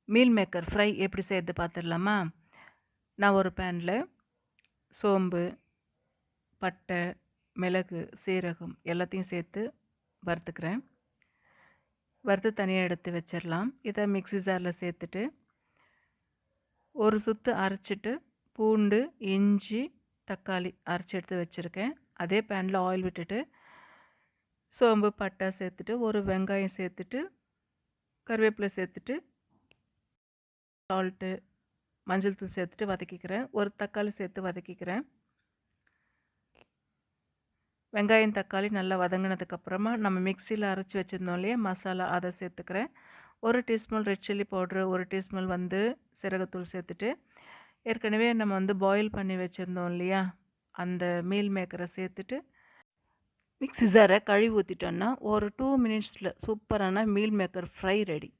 Meal maker fry எப்படி செய்கிறது பார்த்துடலாமா? நான் ஒரு பேனில் சோம்பு, பட்டை, மிளகு, சீரகம் எல்லாத்தையும் சேர்த்து வறுத்துக்கிறேன். வறுத்து தனியாக எடுத்து வச்சிடலாம். இதை மிக்ஸி ஜாரில் சேர்த்துட்டு ஒரு சுத்து அரைச்சிட்டு பூண்டு, இஞ்சி, தக்காளி அரைச்சி எடுத்து வச்சுருக்கேன். அதே பேனில் ஆயில் விட்டுட்டு சோம்பு, பட்டை சேர்த்துட்டு ஒரு வெங்காயம் சேர்த்துட்டு கருவேப்பிலை சேர்த்துட்டு சால்ட்டு, மஞ்சள் தூள் சேர்த்துட்டு வதக்கிக்கிறேன். ஒரு தக்காளி சேர்த்து வதக்கிக்கிறேன். வெங்காயம், தக்காளி நல்லா வதங்கினதுக்கப்புறமா நம்ம மிக்சியில் அரைச்சி வச்சுருந்தோம் இல்லையா மசாலா, அதை சேர்த்துக்கிறேன். 1 teaspoon red chilli powder, 1 teaspoon சீரகத்தூள் சேர்த்துட்டு ஏற்கனவே நம்ம பாயில் பண்ணி வச்சுருந்தோம் இல்லையா அந்த மீல் மேக்கரை சேர்த்துட்டு மிக்ஸி ஜாரை கழுவி ஊற்றிட்டோன்னா ஒரு 2 மினிட்ஸில் சூப்பரான மீல் மேக்கர் ஃப்ரை ரெடி.